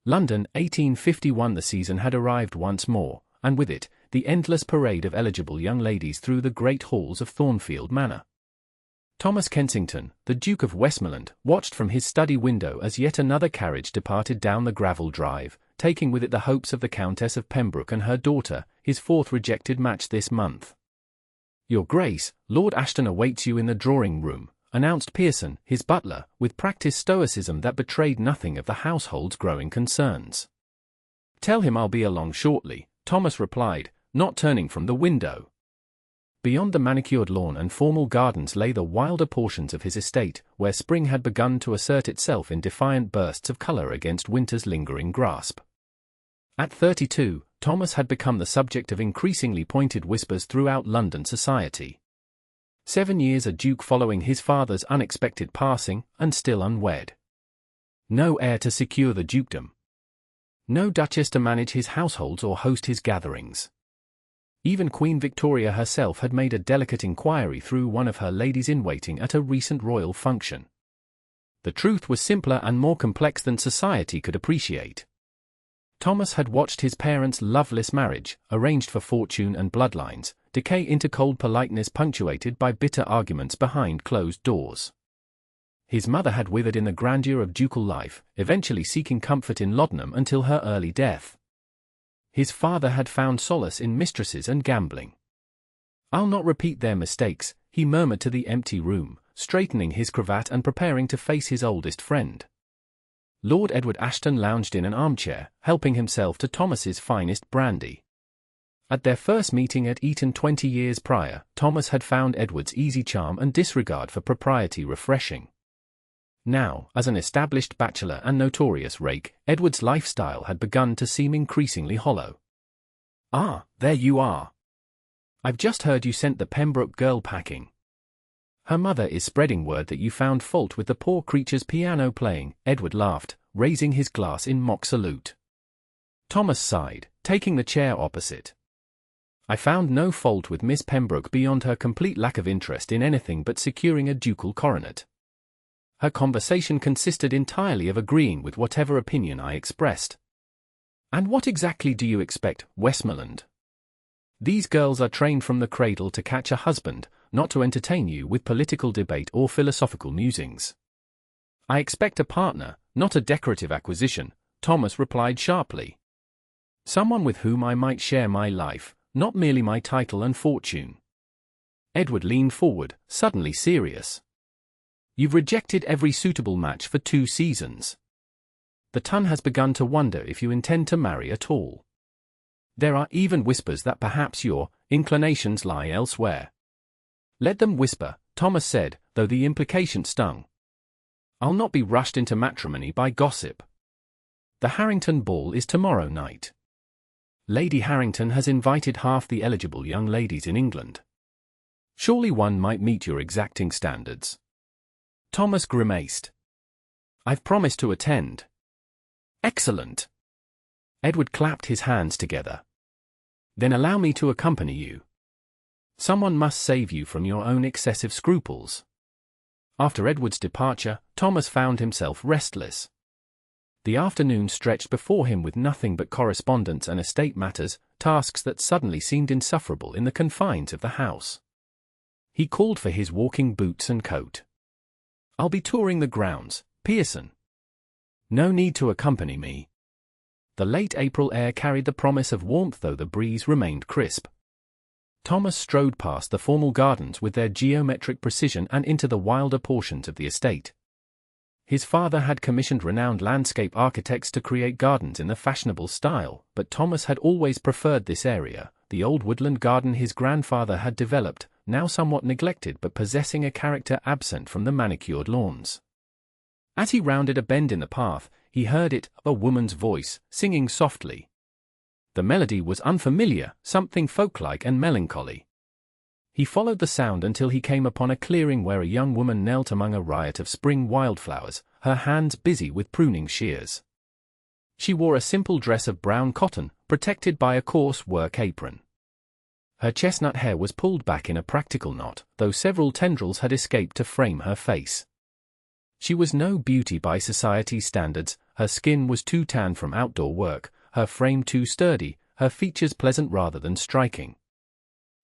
London, 1851. The season had arrived once more, and with it, the endless parade of eligible young ladies through the great halls of Thornfield Manor. Thomas Kensington, the Duke of Westmoreland, watched from his study window as yet another carriage departed down the gravel drive, taking with it the hopes of the Countess of Pembroke and her daughter, his fourth rejected match this month. "Your Grace, Lord Ashton awaits you in the drawing-room," announced Pearson, his butler, with practised stoicism that betrayed nothing of the household's growing concerns. "Tell him I'll be along shortly," Thomas replied, not turning from the window. Beyond the manicured lawn and formal gardens lay the wilder portions of his estate, where spring had begun to assert itself in defiant bursts of colour against winter's lingering grasp. At 32, Thomas had become the subject of increasingly pointed whispers throughout London society. 7 years a duke following his father's unexpected passing, and still unwed. No heir to secure the dukedom. No duchess to manage his households or host his gatherings. Even Queen Victoria herself had made a delicate inquiry through one of her ladies-in-waiting at a recent royal function. The truth was simpler and more complex than society could appreciate. Thomas had watched his parents' loveless marriage, arranged for fortune and bloodlines, decay into cold politeness punctuated by bitter arguments behind closed doors. His mother had withered in the grandeur of ducal life, eventually seeking comfort in laudanum until her early death. His father had found solace in mistresses and gambling. "I'll not repeat their mistakes," he murmured to the empty room, straightening his cravat and preparing to face his oldest friend. Lord Edward Ashton lounged in an armchair, helping himself to Thomas's finest brandy. At their first meeting at Eton 20 years prior, Thomas had found Edward's easy charm and disregard for propriety refreshing. Now, as an established bachelor and notorious rake, Edward's lifestyle had begun to seem increasingly hollow. "Ah, there you are. I've just heard you sent the Pembroke girl packing. Her mother is spreading word that you found fault with the poor creature's piano playing," Edward laughed, raising his glass in mock salute. Thomas sighed, taking the chair opposite. "I found no fault with Miss Pembroke beyond her complete lack of interest in anything but securing a ducal coronet. Her conversation consisted entirely of agreeing with whatever opinion I expressed." "And what exactly do you expect, Westmoreland? These girls are trained from the cradle to catch a husband, not to entertain you with political debate or philosophical musings." "I expect a partner, not a decorative acquisition," Thomas replied sharply. "Someone with whom I might share my life, not merely my title and fortune." Edward leaned forward, suddenly serious. "You've rejected every suitable match for 2 seasons. The ton has begun to wonder if you intend to marry at all. There are even whispers that perhaps your inclinations lie elsewhere." "Let them whisper," Thomas said, though the implication stung. "I'll not be rushed into matrimony by gossip. The Harrington ball is tomorrow night. Lady Harrington has invited half the eligible young ladies in England. Surely one might meet your exacting standards." Thomas grimaced. "I've promised to attend." "Excellent." Edward clapped his hands together. "Then allow me to accompany you. Someone must save you from your own excessive scruples." After Edward's departure, Thomas found himself restless. The afternoon stretched before him with nothing but correspondence and estate matters, tasks that suddenly seemed insufferable in the confines of the house. He called for his walking boots and coat. "I'll be touring the grounds, Pearson." "No need to accompany me." The late April air carried the promise of warmth though the breeze remained crisp. Thomas strode past the formal gardens with their geometric precision and into the wilder portions of the estate. His father had commissioned renowned landscape architects to create gardens in the fashionable style, but Thomas had always preferred this area, the old woodland garden his grandfather had developed, now somewhat neglected but possessing a character absent from the manicured lawns. As he rounded a bend in the path, he heard it, a woman's voice, singing softly. The melody was unfamiliar, something folk-like and melancholy. He followed the sound until he came upon a clearing where a young woman knelt among a riot of spring wildflowers, her hands busy with pruning shears. She wore a simple dress of brown cotton, protected by a coarse work apron. Her chestnut hair was pulled back in a practical knot, though several tendrils had escaped to frame her face. She was no beauty by society's standards, her skin was too tan from outdoor work, her frame too sturdy, her features pleasant rather than striking.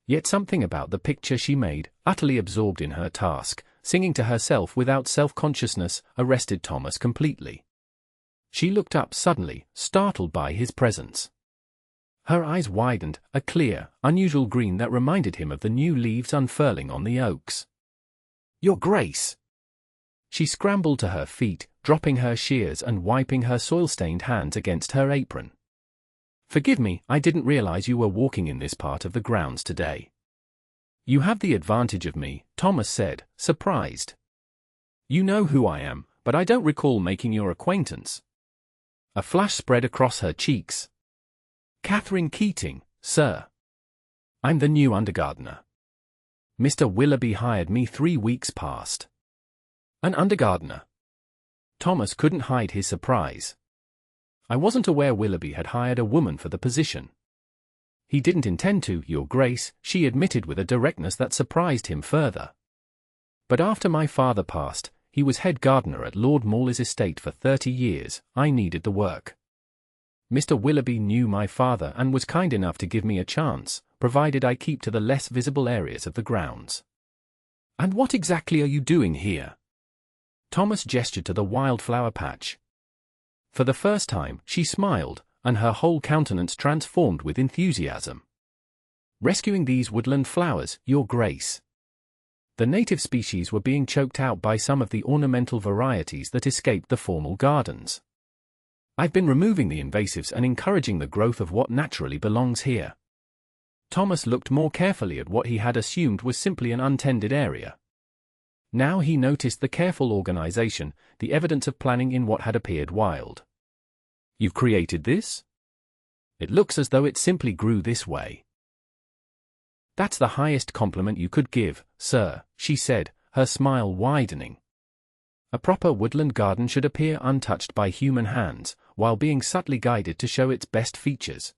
Yet something about the picture she made, utterly absorbed in her task, singing to herself without self-consciousness, arrested Thomas completely. She looked up suddenly, startled by his presence. Her eyes widened, a clear, unusual green that reminded him of the new leaves unfurling on the oaks. "Your Grace!" She scrambled to her feet, dropping her shears and wiping her soil-stained hands against her apron. "Forgive me, I didn't realize you were walking in this part of the grounds today." "You have the advantage of me," Thomas said, surprised. "You know who I am, but I don't recall making your acquaintance." A flush spread across her cheeks. "Katherine Keating, sir. I'm the new undergardener. Mr. Willoughby hired me 3 weeks past." "An undergardener?" Thomas couldn't hide his surprise. "I wasn't aware Willoughby had hired a woman for the position." "He didn't intend to, Your Grace," she admitted with a directness that surprised him further. "But after my father passed, he was head gardener at Lord Morley's estate for 30 years, I needed the work. Mr. Willoughby knew my father and was kind enough to give me a chance, provided I keep to the less visible areas of the grounds." "And what exactly are you doing here?" Thomas gestured to the wildflower patch. For the first time, she smiled, and her whole countenance transformed with enthusiasm. "Rescuing these woodland flowers, Your Grace. The native species were being choked out by some of the ornamental varieties that escaped the formal gardens. I've been removing the invasives and encouraging the growth of what naturally belongs here." Thomas looked more carefully at what he had assumed was simply an untended area. Now he noticed the careful organization, the evidence of planning in what had appeared wild. "You've created this? It looks as though it simply grew this way." "That's the highest compliment you could give, sir," she said, her smile widening. "A proper woodland garden should appear untouched by human hands, while being subtly guided to show its best features."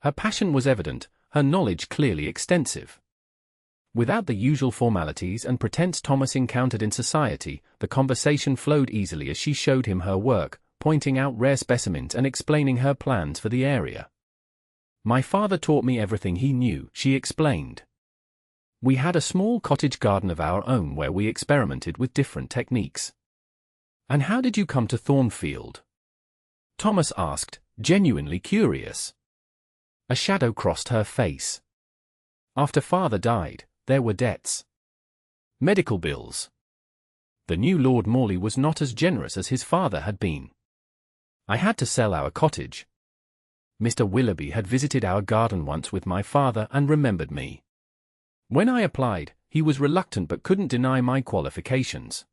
Her passion was evident, her knowledge clearly extensive. Without the usual formalities and pretense Thomas encountered in society, the conversation flowed easily as she showed him her work, pointing out rare specimens and explaining her plans for the area. "My father taught me everything he knew," she explained. "We had a small cottage garden of our own where we experimented with different techniques." "And how did you come to Thornfield?" Thomas asked, genuinely curious. A shadow crossed her face. "After father died, there were debts. Medical bills. The new Lord Morley was not as generous as his father had been. I had to sell our cottage. Mr. Willoughby had visited our garden once with my father and remembered me. When I applied, he was reluctant but couldn't deny my qualifications."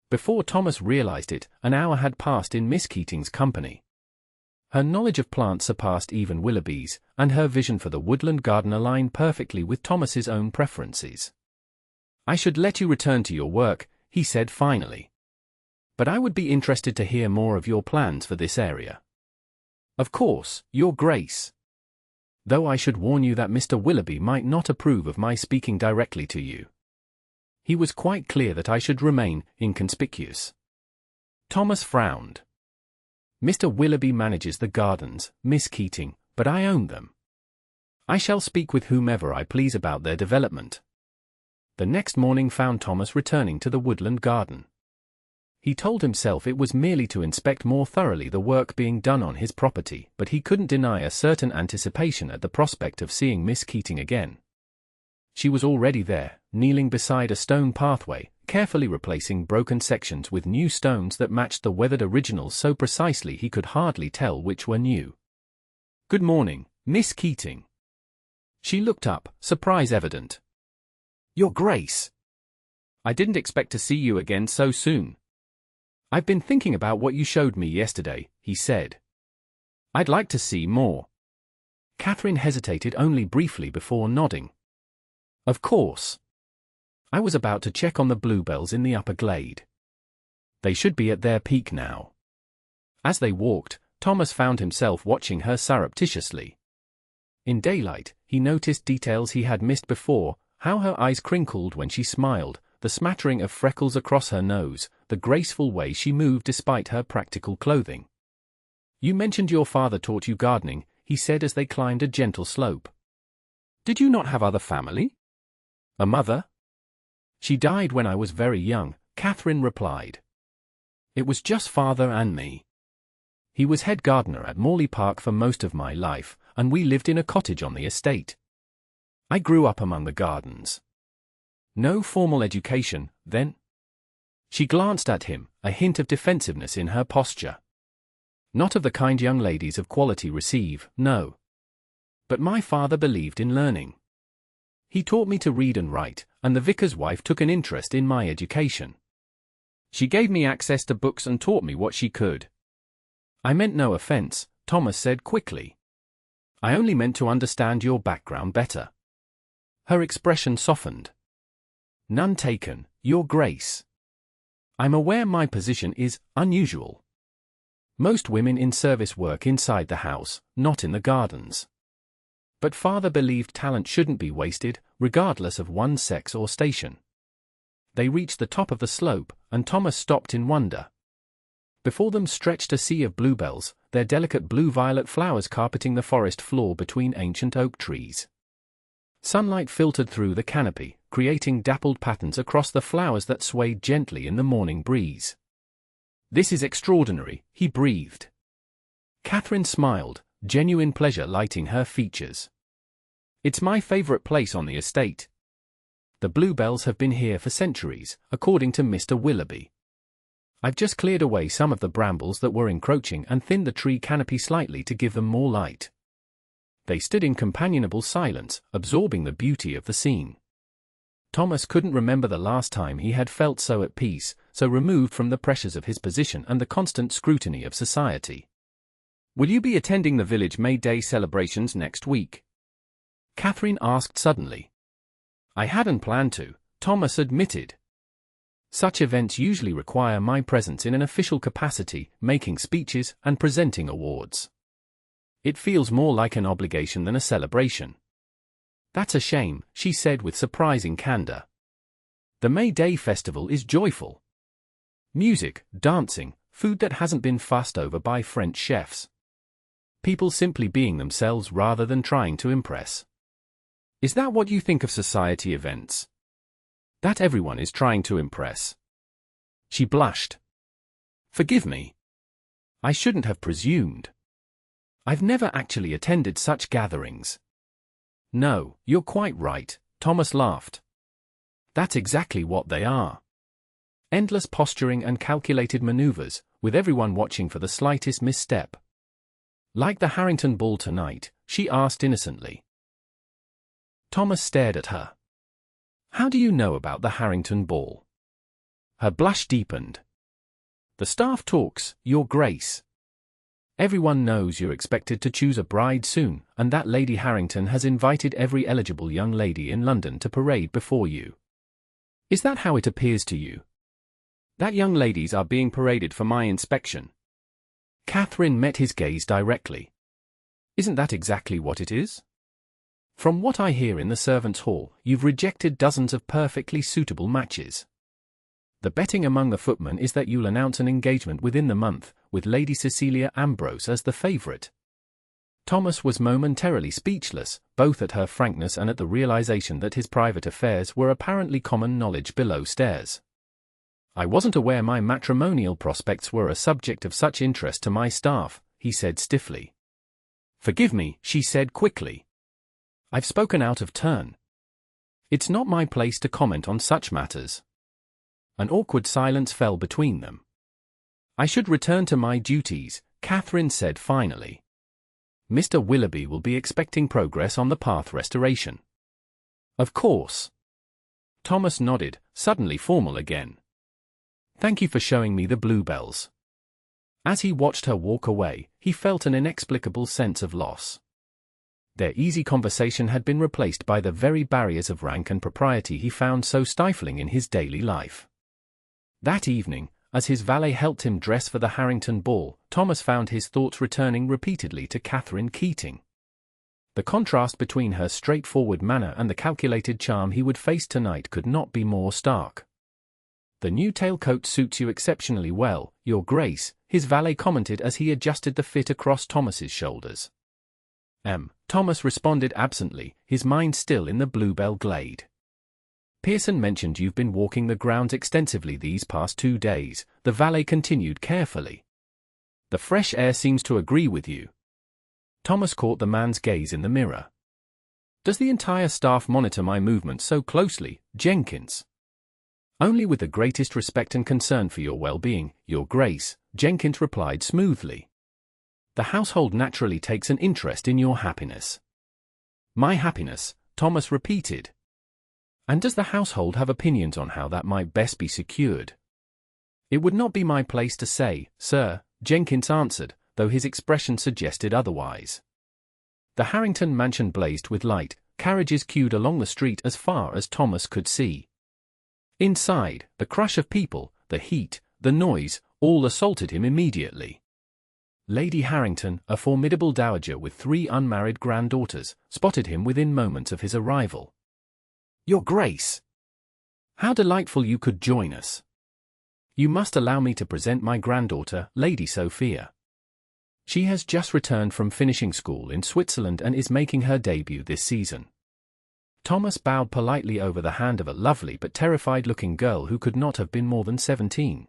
Before Thomas realized it, an hour had passed in Miss Keating's company. Her knowledge of plants surpassed even Willoughby's, and her vision for the woodland garden aligned perfectly with Thomas's own preferences. "I should let you return to your work," he said finally. "But I would be interested to hear more of your plans for this area." "Of course, Your Grace. Though I should warn you that Mr. Willoughby might not approve of my speaking directly to you. He was quite clear that I should remain inconspicuous." Thomas frowned. "Mr. Willoughby manages the gardens, Miss Keating, but I own them. I shall speak with whomever I please about their development." The next morning found Thomas returning to the woodland garden. He told himself it was merely to inspect more thoroughly the work being done on his property, but he couldn't deny a certain anticipation at the prospect of seeing Miss Keating again. She was already there, kneeling beside a stone pathway, carefully replacing broken sections with new stones that matched the weathered originals so precisely he could hardly tell which were new. "Good morning, Miss Keating." She looked up, surprise evident. "Your Grace! I didn't expect to see you again so soon." "I've been thinking about what you showed me yesterday," he said. "I'd like to see more." Katherine hesitated only briefly before nodding. "Of course. I was about to check on the bluebells in the upper glade. They should be at their peak now." As they walked, Thomas found himself watching her surreptitiously. In daylight, he noticed details he had missed before, how her eyes crinkled when she smiled, the smattering of freckles across her nose, the graceful way she moved despite her practical clothing. "You mentioned your father taught you gardening," he said as they climbed a gentle slope. "Did you not have other family? A mother?" "She died when I was very young," Katherine replied. "It was just father and me. He was head gardener at Morley Park for most of my life, and we lived in a cottage on the estate. I grew up among the gardens." "No formal education, then?" She glanced at him, a hint of defensiveness in her posture. "Not of the kind young ladies of quality receive, no. But my father believed in learning. He taught me to read and write, and the vicar's wife took an interest in my education. She gave me access to books and taught me what she could." "I meant no offense," Thomas said quickly. "I only meant to understand your background better." Her expression softened. "None taken, Your Grace. I'm aware my position is unusual. Most women in service work inside the house, not in the gardens. But father believed talent shouldn't be wasted, regardless of one's sex or station." They reached the top of the slope, and Thomas stopped in wonder. Before them stretched a sea of bluebells, their delicate blue-violet flowers carpeting the forest floor between ancient oak trees. Sunlight filtered through the canopy, creating dappled patterns across the flowers that swayed gently in the morning breeze. "This is extraordinary," he breathed. Katherine smiled, genuine pleasure lighting her features. "It's my favorite place on the estate. The bluebells have been here for centuries, according to Mr. Willoughby. I've just cleared away some of the brambles that were encroaching and thinned the tree canopy slightly to give them more light." They stood in companionable silence, absorbing the beauty of the scene. Thomas couldn't remember the last time he had felt so at peace, so removed from the pressures of his position and the constant scrutiny of society. "Will you be attending the village May Day celebrations next week?" Katherine asked suddenly. "I hadn't planned to," Thomas admitted. "Such events usually require my presence in an official capacity, making speeches and presenting awards. It feels more like an obligation than a celebration." "That's a shame," she said with surprising candor. "The May Day festival is joyful. Music, dancing, food that hasn't been fussed over by French chefs. People simply being themselves rather than trying to impress. Is that what you think of society events? That everyone is trying to impress?" She blushed. "Forgive me. I shouldn't have presumed. I've never actually attended such gatherings." "No, you're quite right," Thomas laughed. "That's exactly what they are. Endless posturing and calculated maneuvers, with everyone watching for the slightest misstep." "Like the Harrington ball tonight?" she asked innocently. Thomas stared at her. "How do you know about the Harrington ball?" Her blush deepened. "The staff talks, Your Grace. Everyone knows you're expected to choose a bride soon, and that Lady Harrington has invited every eligible young lady in London to parade before you. Is that how it appears to you? That young ladies are being paraded for my inspection?" Katherine met his gaze directly. "Isn't that exactly what it is? From what I hear in the servants' hall, you've rejected dozens of perfectly suitable matches. The betting among the footmen is that you'll announce an engagement within the month, with Lady Cecilia Ambrose as the favourite." Thomas was momentarily speechless, both at her frankness and at the realization that his private affairs were apparently common knowledge below stairs. "I wasn't aware my matrimonial prospects were a subject of such interest to my staff," he said stiffly. "Forgive me," she said quickly. "I've spoken out of turn. It's not my place to comment on such matters." An awkward silence fell between them. "I should return to my duties," Katherine said finally. "Mr. Willoughby will be expecting progress on the path restoration." "Of course." Thomas nodded, suddenly formal again. "Thank you for showing me the bluebells." As he watched her walk away, he felt an inexplicable sense of loss. Their easy conversation had been replaced by the very barriers of rank and propriety he found so stifling in his daily life. That evening, as his valet helped him dress for the Harrington ball, Thomas found his thoughts returning repeatedly to Katherine Keating. The contrast between her straightforward manner and the calculated charm he would face tonight could not be more stark. "The new tailcoat suits you exceptionally well, Your Grace," his valet commented as he adjusted the fit across Thomas's shoulders. Thomas responded absently, his mind still in the Bluebell glade. "Pearson mentioned you've been walking the grounds extensively these past 2 days," the valet continued carefully. "The fresh air seems to agree with you." Thomas caught the man's gaze in the mirror. "Does the entire staff monitor my movements so closely, Jenkins?" "Only with the greatest respect and concern for your well-being, Your Grace," Jenkins replied smoothly. "The household naturally takes an interest in your happiness." "My happiness," Thomas repeated. "And does the household have opinions on how that might best be secured?" "It would not be my place to say, sir," Jenkins answered, though his expression suggested otherwise. The Harrington mansion blazed with light, carriages queued along the street as far as Thomas could see. Inside, the crush of people, the heat, the noise, all assaulted him immediately. Lady Harrington, a formidable dowager with 3 unmarried granddaughters, spotted him within moments of his arrival. "Your Grace! How delightful you could join us! You must allow me to present my granddaughter, Lady Sophia. She has just returned from finishing school in Switzerland and is making her debut this season." Thomas bowed politely over the hand of a lovely but terrified-looking girl who could not have been more than 17.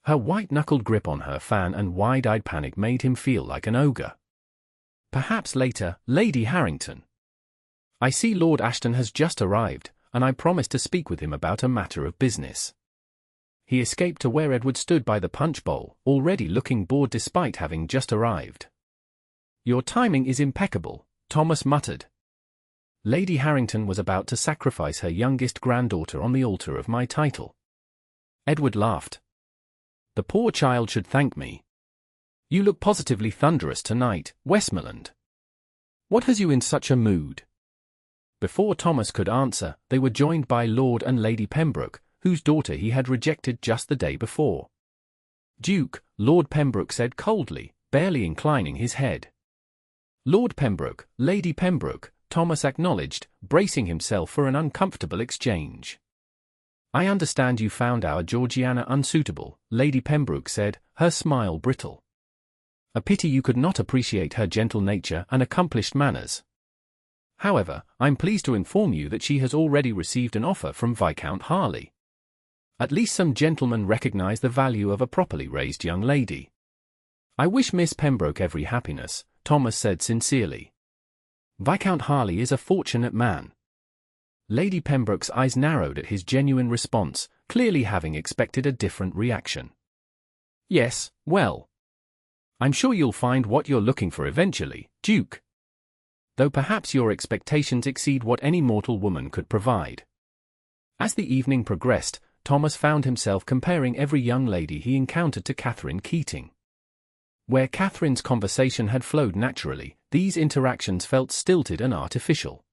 Her white-knuckled grip on her fan and wide-eyed panic made him feel like an ogre. "Perhaps later, Lady Harrington. I see Lord Ashton has just arrived, and I promised to speak with him about a matter of business." He escaped to where Edward stood by the punch bowl, already looking bored despite having just arrived. "Your timing is impeccable," Thomas muttered. "Lady Harrington was about to sacrifice her youngest granddaughter on the altar of my title." Edward laughed. "The poor child should thank me. You look positively thunderous tonight, Westmoreland. What has you in such a mood?" Before Thomas could answer, they were joined by Lord and Lady Pembroke, whose daughter he had rejected just the day before. "Duke," Lord Pembroke said coldly, barely inclining his head. "Lord Pembroke, Lady Pembroke," Thomas acknowledged, bracing himself for an uncomfortable exchange. "I understand you found our Georgiana unsuitable," Lady Pembroke said, her smile brittle. "A pity you could not appreciate her gentle nature and accomplished manners. However, I'm pleased to inform you that she has already received an offer from Viscount Harley. At least some gentlemen recognize the value of a properly raised young lady." "I wish Miss Pembroke every happiness," Thomas said sincerely. "Viscount Harley is a fortunate man." Lady Pembroke's eyes narrowed at his genuine response, clearly having expected a different reaction. "Yes, well, I'm sure you'll find what you're looking for eventually, Duke. Though perhaps your expectations exceed what any mortal woman could provide." As the evening progressed, Thomas found himself comparing every young lady he encountered to Katherine Keating. Where Catherine's conversation had flowed naturally, these interactions felt stilted and artificial.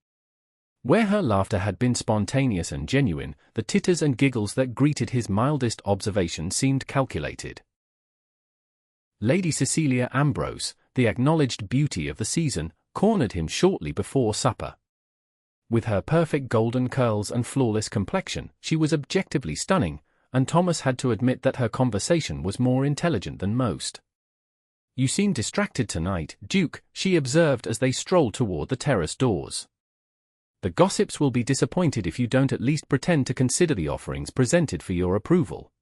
Where her laughter had been spontaneous and genuine, the titters and giggles that greeted his mildest observation seemed calculated. Lady Cecilia Ambrose, the acknowledged beauty of the season, cornered him shortly before supper. With her perfect golden curls and flawless complexion, she was objectively stunning, and Thomas had to admit that her conversation was more intelligent than most. "You seem distracted tonight, Duke," she observed as they strolled toward the terrace doors. "The gossips will be disappointed if you don't at least pretend to consider the offerings presented for your approval."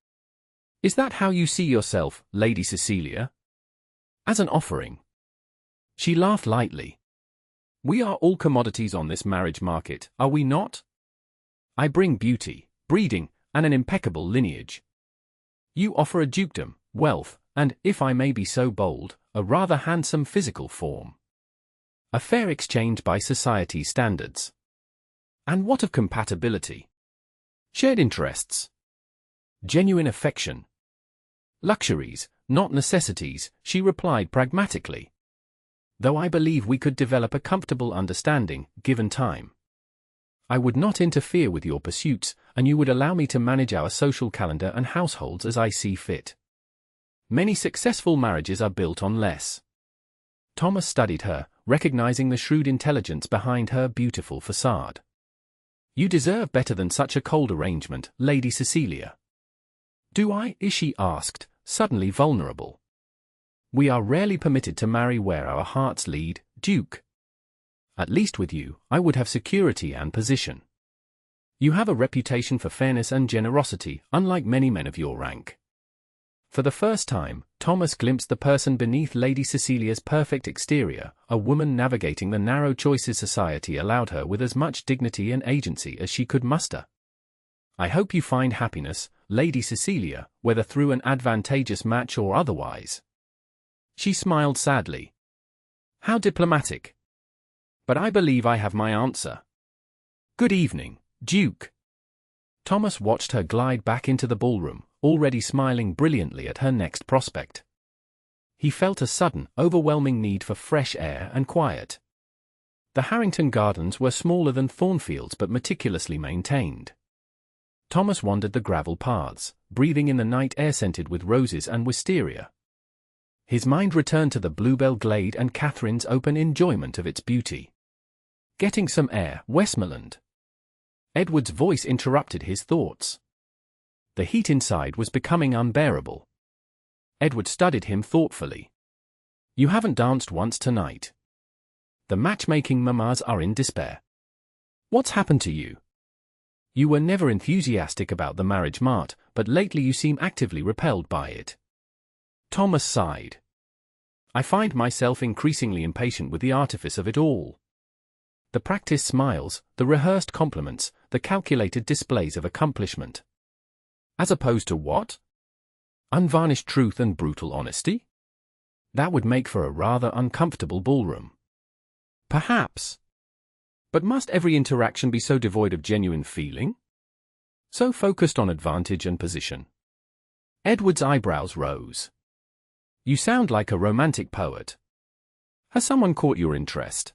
"Is that how you see yourself, Lady Cecilia? As an offering?" She laughed lightly. "We are all commodities on this marriage market, are we not? I bring beauty, breeding, and an impeccable lineage. You offer a dukedom, wealth, and, if I may be so bold, a rather handsome physical form. A fair exchange by society's standards. And what of compatibility? Shared interests? Genuine affection? Luxuries, not necessities," she replied pragmatically. "Though I believe we could develop a comfortable understanding, given time. I would not interfere with your pursuits, and you would allow me to manage our social calendar and households as I see fit. Many successful marriages are built on less." Thomas studied her, recognizing the shrewd intelligence behind her beautiful facade. "You deserve better than such a cold arrangement, Lady Cecilia. Do I? She asked, suddenly vulnerable. We are rarely permitted to marry where our hearts lead, Duke. At least with you, I would have security and position. You have a reputation for fairness and generosity, unlike many men of your rank. For the first time, Thomas glimpsed the person beneath Lady Cecilia's perfect exterior, a woman navigating the narrow choices society allowed her with as much dignity and agency as she could muster. I hope you find happiness, Lady Cecilia, whether through an advantageous match or otherwise. She smiled sadly. How diplomatic. But I believe I have my answer. Good evening, Duke. Thomas watched her glide back into the ballroom, already smiling brilliantly at her next prospect. He felt a sudden, overwhelming need for fresh air and quiet. The Harrington Gardens were smaller than Thornfields but meticulously maintained. Thomas wandered the gravel paths, breathing in the night air scented with roses and wisteria. His mind returned to the Bluebell Glade and Catherine's open enjoyment of its beauty. Getting some air, Westmoreland. Edward's voice interrupted his thoughts. The heat inside was becoming unbearable. Edward studied him thoughtfully. You haven't danced once tonight. The matchmaking mamas are in despair. What's happened to you? You were never enthusiastic about the marriage mart, but lately you seem actively repelled by it. Thomas sighed. I find myself increasingly impatient with the artifice of it all. The practiced smiles, the rehearsed compliments, the calculated displays of accomplishment. As opposed to what? Unvarnished truth and brutal honesty? That would make for a rather uncomfortable ballroom. Perhaps. But must every interaction be so devoid of genuine feeling? So focused on advantage and position? Edward's eyebrows rose. You sound like a romantic poet. Has someone caught your interest?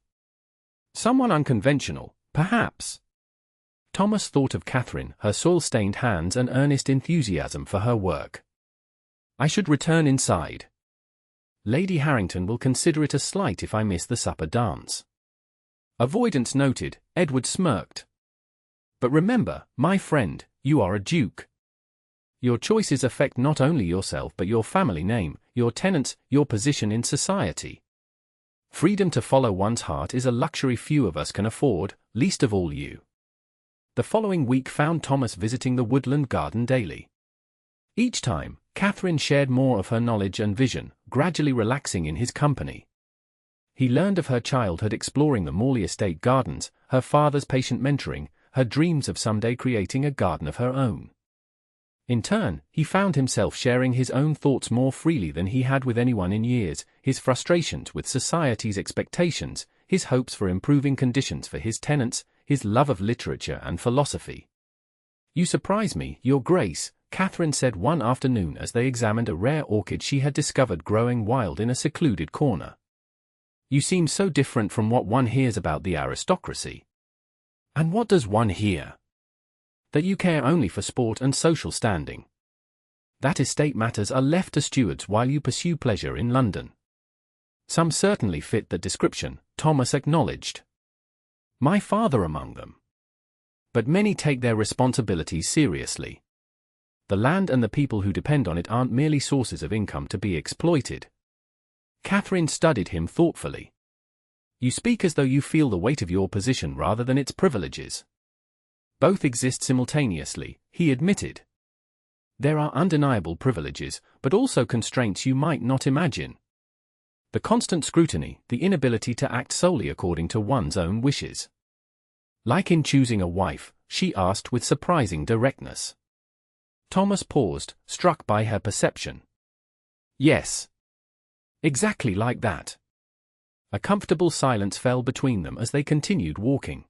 Someone unconventional, perhaps. Thomas thought of Katherine, her soil-stained hands and earnest enthusiasm for her work. I should return inside. Lady Harrington will consider it a slight if I miss the supper dance. Avoidance noted, Edward smirked. But remember, my friend, you are a duke. Your choices affect not only yourself but your family name, your tenants, your position in society. Freedom to follow one's heart is a luxury few of us can afford, least of all you. The following week found Thomas visiting the woodland garden daily. Each time, Katherine shared more of her knowledge and vision, gradually relaxing in his company. He learned of her childhood exploring the Morley Estate gardens, her father's patient mentoring, her dreams of someday creating a garden of her own. In turn, he found himself sharing his own thoughts more freely than he had with anyone in years, his frustrations with society's expectations, his hopes for improving conditions for his tenants, his love of literature and philosophy. You surprise me, Your Grace, Katherine said one afternoon as they examined a rare orchid she had discovered growing wild in a secluded corner. You seem so different from what one hears about the aristocracy. And what does one hear? That you care only for sport and social standing. That estate matters are left to stewards while you pursue pleasure in London. Some certainly fit that description, Thomas acknowledged. My father among them. But many take their responsibilities seriously. The land and the people who depend on it aren't merely sources of income to be exploited. Katherine studied him thoughtfully. You speak as though you feel the weight of your position rather than its privileges. Both exist simultaneously, he admitted. There are undeniable privileges, but also constraints you might not imagine. The constant scrutiny, the inability to act solely according to one's own wishes. Like in choosing a wife, she asked with surprising directness. Thomas paused, struck by her perception. Yes. Exactly like that. A comfortable silence fell between them as they continued walking.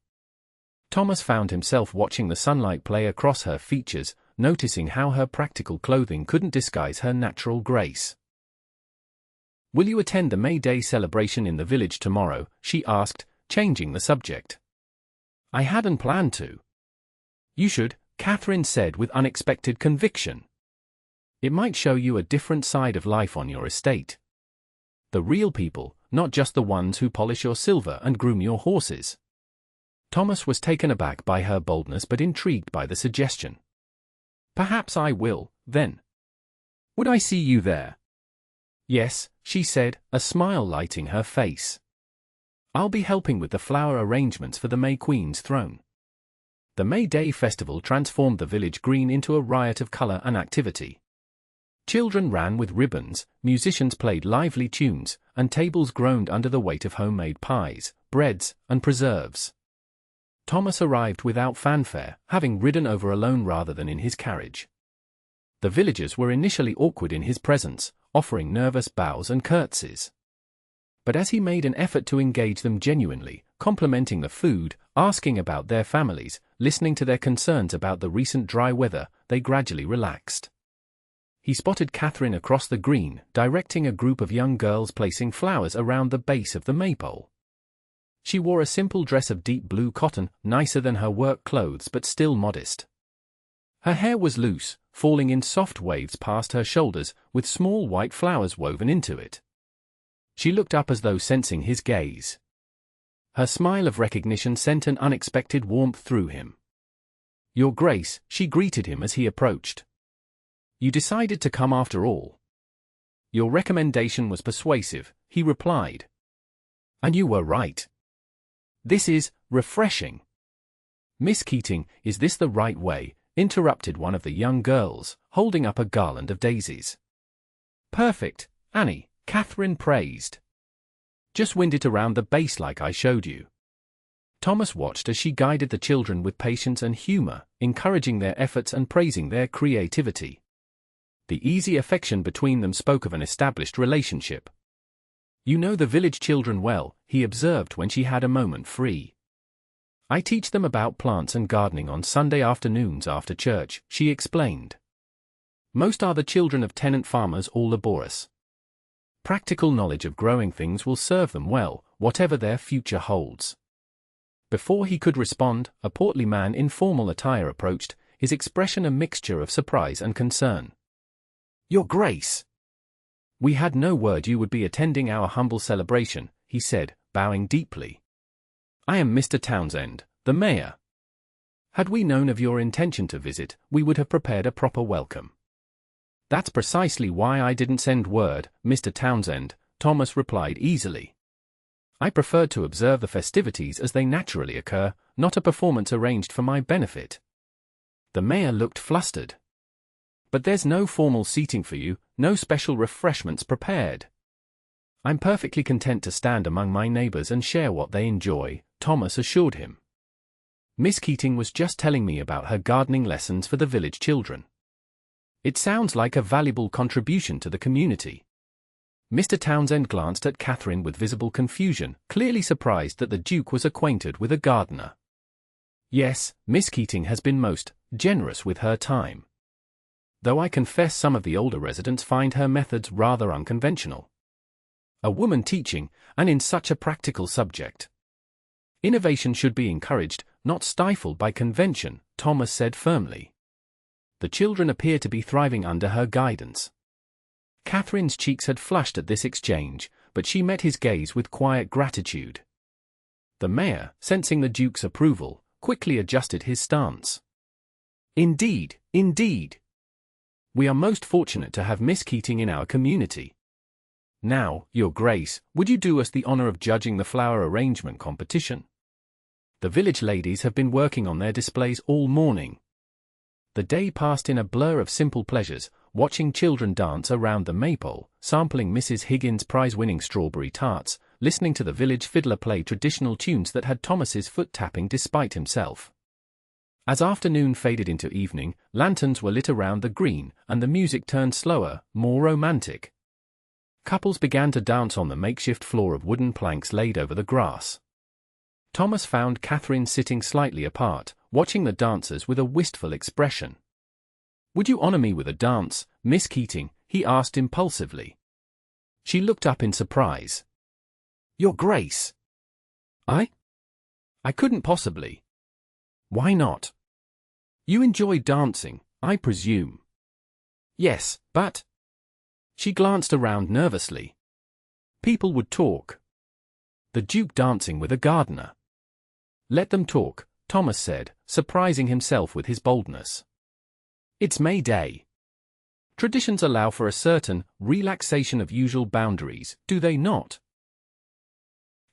Thomas found himself watching the sunlight play across her features, noticing how her practical clothing couldn't disguise her natural grace. Will you attend the May Day celebration in the village tomorrow? She asked, changing the subject. I hadn't planned to. You should, Katherine said with unexpected conviction. It might show you a different side of life on your estate. The real people, not just the ones who polish your silver and groom your horses. Thomas was taken aback by her boldness but intrigued by the suggestion. Perhaps I will, then. Would I see you there? Yes, she said, a smile lighting her face. I'll be helping with the flower arrangements for the May Queen's throne. The May Day festival transformed the village green into a riot of color and activity. Children ran with ribbons, musicians played lively tunes, and tables groaned under the weight of homemade pies, breads, and preserves. Thomas arrived without fanfare, having ridden over alone rather than in his carriage. The villagers were initially awkward in his presence, offering nervous bows and curtsies. But as he made an effort to engage them genuinely, complimenting the food, asking about their families, listening to their concerns about the recent dry weather, they gradually relaxed. He spotted Katherine across the green, directing a group of young girls placing flowers around the base of the maypole. She wore a simple dress of deep blue cotton, nicer than her work clothes but still modest. Her hair was loose, falling in soft waves past her shoulders, with small white flowers woven into it. She looked up as though sensing his gaze. Her smile of recognition sent an unexpected warmth through him. "Your Grace," she greeted him as he approached. "You decided to come after all." "Your recommendation was persuasive," he replied. "And you were right. This is refreshing." "Miss Keating, is this the right way?" interrupted one of the young girls, holding up a garland of daisies. "Perfect, Annie," Katherine praised. "Just wind it around the base like I showed you." Thomas watched as she guided the children with patience and humor, encouraging their efforts and praising their creativity. The easy affection between them spoke of an established relationship. "You know the village children well," he observed when she had a moment free. "I teach them about plants and gardening on Sunday afternoons after church," she explained. "Most are the children of tenant farmers or laborious. Practical knowledge of growing things will serve them well, whatever their future holds." Before he could respond, a portly man in formal attire approached, his expression a mixture of surprise and concern. "Your Grace! We had no word you would be attending our humble celebration," he said, bowing deeply. "I am Mr. Townsend, the mayor. Had we known of your intention to visit, we would have prepared a proper welcome." "That's precisely why I didn't send word, Mr. Townsend," Thomas replied easily. "I preferred to observe the festivities as they naturally occur, not a performance arranged for my benefit." The mayor looked flustered. "But there's no formal seating for you, no special refreshments prepared." "I'm perfectly content to stand among my neighbors and share what they enjoy," Thomas assured him. "Miss Keating was just telling me about her gardening lessons for the village children. It sounds like a valuable contribution to the community." Mr. Townsend glanced at Katherine with visible confusion, clearly surprised that the Duke was acquainted with a gardener. "Yes, Miss Keating has been most generous with her time. Though I confess some of the older residents find her methods rather unconventional. A woman teaching, and in such a practical subject. Innovation should be encouraged, not stifled by convention," Thomas said firmly. The children appear to be thriving under her guidance. Katherine's cheeks had flushed at this exchange, but she met his gaze with quiet gratitude. The mayor, sensing the Duke's approval, quickly adjusted his stance. "Indeed, indeed. We are most fortunate to have Miss Keating in our community. Now, Your Grace, would you do us the honor of judging the flower arrangement competition? The village ladies have been working on their displays all morning." The day passed in a blur of simple pleasures, watching children dance around the maypole, sampling Mrs. Higgins' prize-winning strawberry tarts, listening to the village fiddler play traditional tunes that had Thomas's foot tapping despite himself. As afternoon faded into evening, lanterns were lit around the green, and the music turned slower, more romantic. Couples began to dance on the makeshift floor of wooden planks laid over the grass. Thomas found Katherine sitting slightly apart, watching the dancers with a wistful expression. "Would you honor me with a dance, Miss Keating?" he asked impulsively. She looked up in surprise. "Your Grace!" I couldn't possibly." "Why not? You enjoy dancing, I presume." "Yes, but—" She glanced around nervously. People would talk. The Duke dancing with a gardener. "Let them talk," Thomas said, surprising himself with his boldness. It's May Day. Traditions allow for a certain relaxation of usual boundaries, do they not?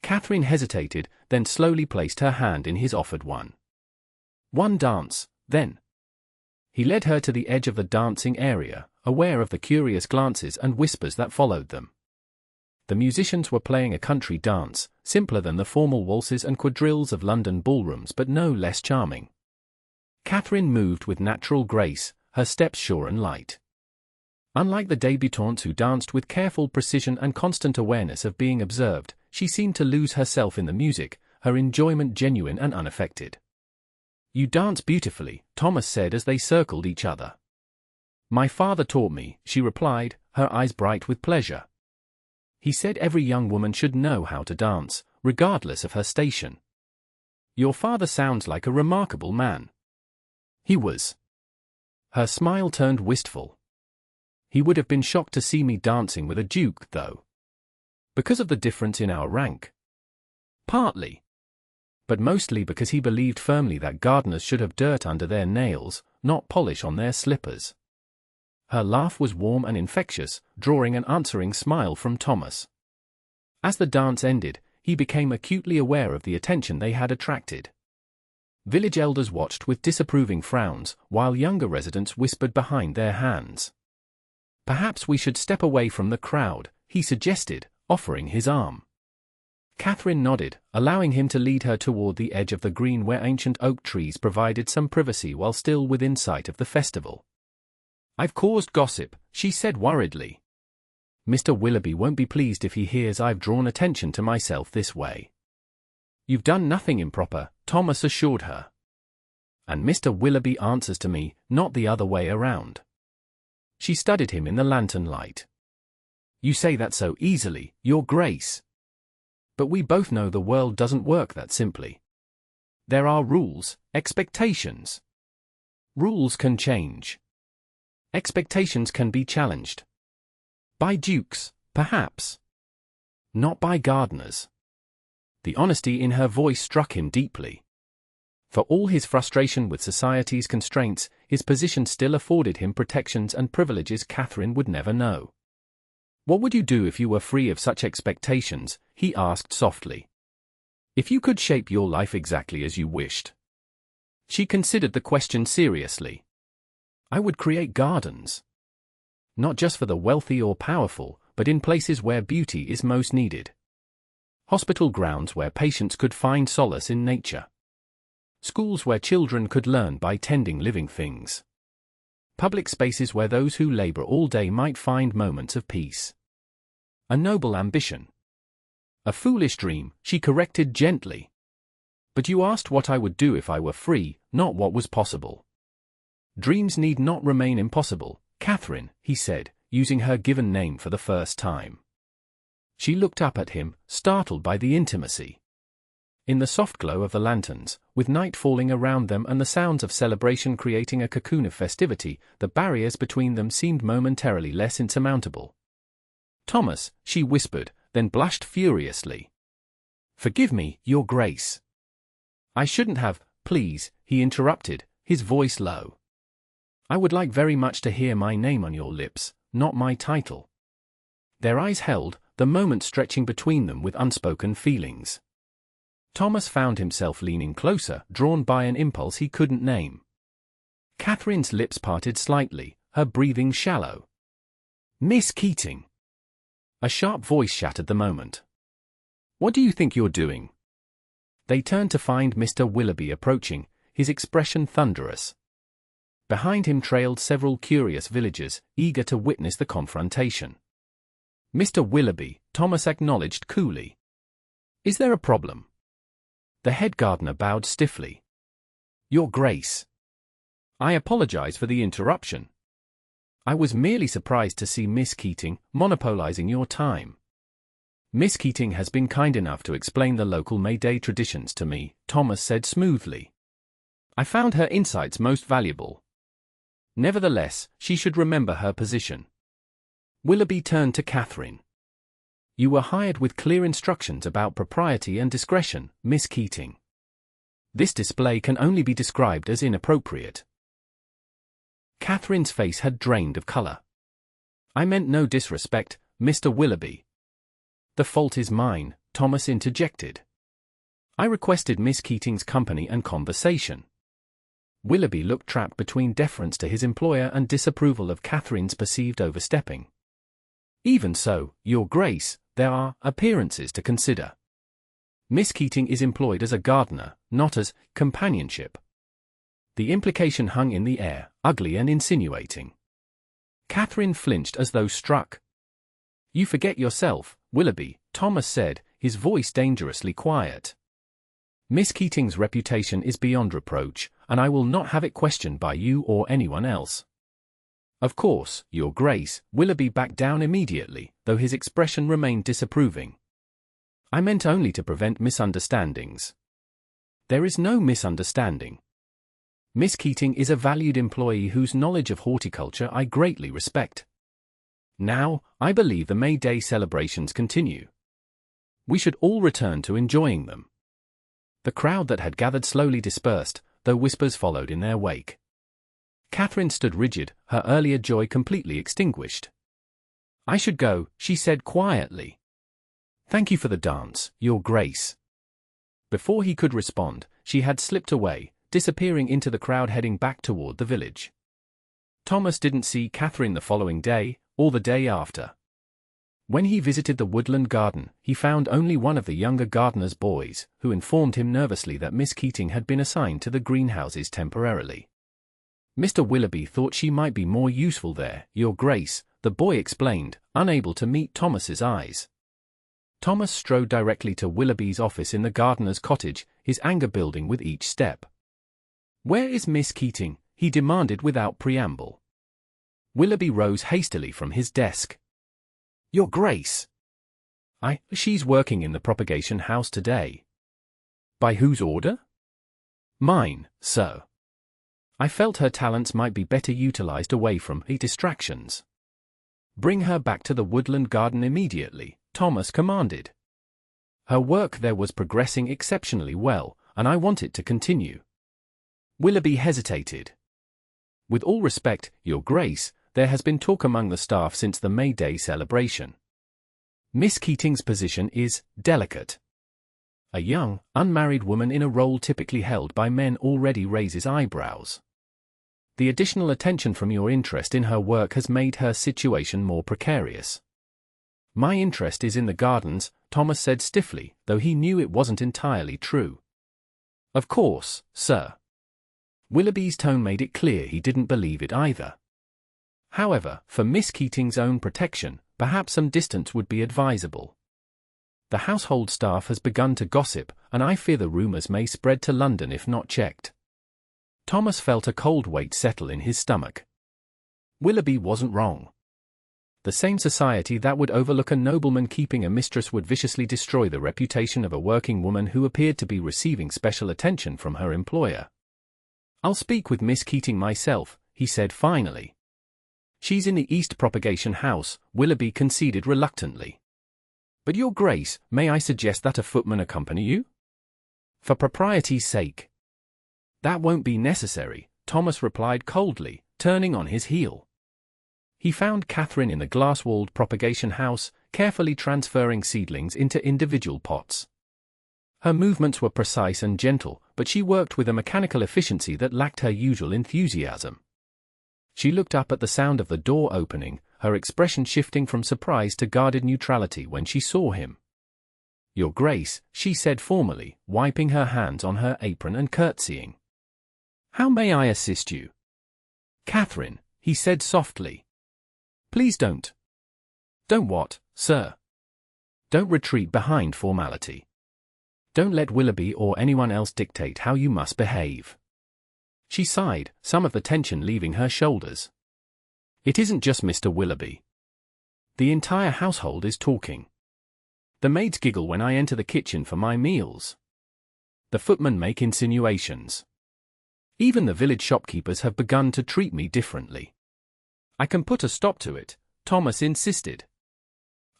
Katherine hesitated, then slowly placed her hand in his offered one. One dance, then. He led her to the edge of the dancing area, aware of the curious glances and whispers that followed them. The musicians were playing a country dance, simpler than the formal waltzes and quadrilles of London ballrooms but no less charming. Katherine moved with natural grace, her steps sure and light. Unlike the débutantes who danced with careful precision and constant awareness of being observed, she seemed to lose herself in the music, her enjoyment genuine and unaffected. "You dance beautifully," Thomas said as they circled each other. "My father taught me," she replied, her eyes bright with pleasure. "He said every young woman should know how to dance, regardless of her station." "Your father sounds like a remarkable man." "He was." Her smile turned wistful. "He would have been shocked to see me dancing with a duke, though." "Because of the difference in our rank?" "Partly. But mostly because he believed firmly that gardeners should have dirt under their nails, not polish on their slippers." Her laugh was warm and infectious, drawing an answering smile from Thomas. As the dance ended, he became acutely aware of the attention they had attracted. Village elders watched with disapproving frowns, while younger residents whispered behind their hands. "Perhaps we should step away from the crowd," he suggested, offering his arm. Katherine nodded, allowing him to lead her toward the edge of the green where ancient oak trees provided some privacy while still within sight of the festival. "I've caused gossip," she said worriedly. "Mr. Willoughby won't be pleased if he hears I've drawn attention to myself this way." "You've done nothing improper," Thomas assured her. "And Mr. Willoughby answers to me, not the other way around." She studied him in the lantern light. "You say that so easily, Your Grace. But we both know the world doesn't work that simply. There are rules, expectations. Rules can change. Expectations can be challenged. By dukes, perhaps. Not by gardeners." The honesty in her voice struck him deeply. For all his frustration with society's constraints, his position still afforded him protections and privileges Katherine would never know. "What would you do if you were free of such expectations?" he asked softly. "If you could shape your life exactly as you wished?" She considered the question seriously. "I would create gardens. Not just for the wealthy or powerful, but in places where beauty is most needed. Hospital grounds where patients could find solace in nature. Schools where children could learn by tending living things. Public spaces where those who labor all day might find moments of peace." A noble ambition. "A foolish dream," she corrected gently. "But you asked what I would do if I were free, not what was possible." "Dreams need not remain impossible, Katherine," he said, using her given name for the first time. She looked up at him, startled by the intimacy. In the soft glow of the lanterns, with night falling around them and the sounds of celebration creating a cocoon of festivity, the barriers between them seemed momentarily less insurmountable. "Thomas," she whispered, then blushed furiously. "Forgive me, Your Grace." "I shouldn't have, please," he interrupted, his voice low. "I would like very much to hear my name on your lips, not my title." Their eyes held, the moment stretching between them with unspoken feelings. Thomas found himself leaning closer, drawn by an impulse he couldn't name. Katherine's lips parted slightly, her breathing shallow. "Miss Keating." A sharp voice shattered the moment. "What do you think you're doing?" They turned to find Mr. Willoughby approaching, his expression thunderous. Behind him trailed several curious villagers, eager to witness the confrontation. "Mr. Willoughby," Thomas acknowledged coolly. "Is there a problem?" The head gardener bowed stiffly. "Your Grace. I apologize for the interruption. I was merely surprised to see Miss Keating monopolizing your time." "Miss Keating has been kind enough to explain the local May Day traditions to me," Thomas said smoothly. "I found her insights most valuable. Nevertheless, she should remember her position." Willoughby turned to Katherine. "You were hired with clear instructions about propriety and discretion, Miss Keating. This display can only be described as inappropriate." Catherine's face had drained of colour. "I meant no disrespect, Mr. Willoughby." "The fault is mine," Thomas interjected. "I requested Miss Keating's company and conversation." Willoughby looked trapped between deference to his employer and disapproval of Catherine's perceived overstepping. "Even so, Your Grace, there are appearances to consider. Miss Keating is employed as a gardener, not as companionship." The implication hung in the air, ugly and insinuating. Katherine flinched as though struck. "You forget yourself, Willoughby," Thomas said, his voice dangerously quiet. "Miss Keating's reputation is beyond reproach, and I will not have it questioned by you or anyone else." "Of course, Your Grace," Willoughby backed down immediately, though his expression remained disapproving. "I meant only to prevent misunderstandings." "There is no misunderstanding. Miss Keating is a valued employee whose knowledge of horticulture I greatly respect. Now, I believe the May Day celebrations continue. We should all return to enjoying them." The crowd that had gathered slowly dispersed, though whispers followed in their wake. Katherine stood rigid, her earlier joy completely extinguished. "I should go," she said quietly. "Thank you for the dance, Your Grace." Before he could respond, she had slipped away, disappearing into the crowd heading back toward the village. Thomas didn't see Katherine the following day, or the day after. When he visited the woodland garden, he found only one of the younger gardener's boys, who informed him nervously that Miss Keating had been assigned to the greenhouses temporarily. "Mr. Willoughby thought she might be more useful there, Your Grace," the boy explained, unable to meet Thomas's eyes. Thomas strode directly to Willoughby's office in the gardener's cottage, his anger building with each step. "Where is Miss Keating?" he demanded without preamble. Willoughby rose hastily from his desk. "Your Grace." She's working in the propagation house today." "By whose order?" "Mine, sir. I felt her talents might be better utilized away from distractions." "Bring her back to the woodland garden immediately," Thomas commanded. "Her work there was progressing exceptionally well, and I want it to continue." Willoughby hesitated. "With all respect, Your Grace, there has been talk among the staff since the May Day celebration. Miss Keating's position is delicate. A young, unmarried woman in a role typically held by men already raises eyebrows. The additional attention from your interest in her work has made her situation more precarious." "My interest is in the gardens," Thomas said stiffly, though he knew it wasn't entirely true. "Of course, sir." Willoughby's tone made it clear he didn't believe it either. "However, for Miss Keating's own protection, perhaps some distance would be advisable. The household staff has begun to gossip, and I fear the rumors may spread to London if not checked." Thomas felt a cold weight settle in his stomach. Willoughby wasn't wrong. The same society that would overlook a nobleman keeping a mistress would viciously destroy the reputation of a working woman who appeared to be receiving special attention from her employer. "I'll speak with Miss Keating myself," he said finally. "She's in the East Propagation House," Willoughby conceded reluctantly. "But Your Grace, may I suggest that a footman accompany you?" "For propriety's sake." "That won't be necessary," Thomas replied coldly, turning on his heel. He found Katherine in the glass-walled propagation house, carefully transferring seedlings into individual pots. Her movements were precise and gentle, but she worked with a mechanical efficiency that lacked her usual enthusiasm. She looked up at the sound of the door opening, her expression shifting from surprise to guarded neutrality when she saw him. "Your Grace," she said formally, wiping her hands on her apron and curtsying. "How may I assist you?" "Katherine," he said softly. "Please don't." "Don't what, sir?" "Don't retreat behind formality. Don't let Willoughby or anyone else dictate how you must behave." She sighed, some of the tension leaving her shoulders. "It isn't just Mr. Willoughby. The entire household is talking. The maids giggle when I enter the kitchen for my meals. The footmen make insinuations. Even the village shopkeepers have begun to treat me differently." "I can put a stop to it," Thomas insisted.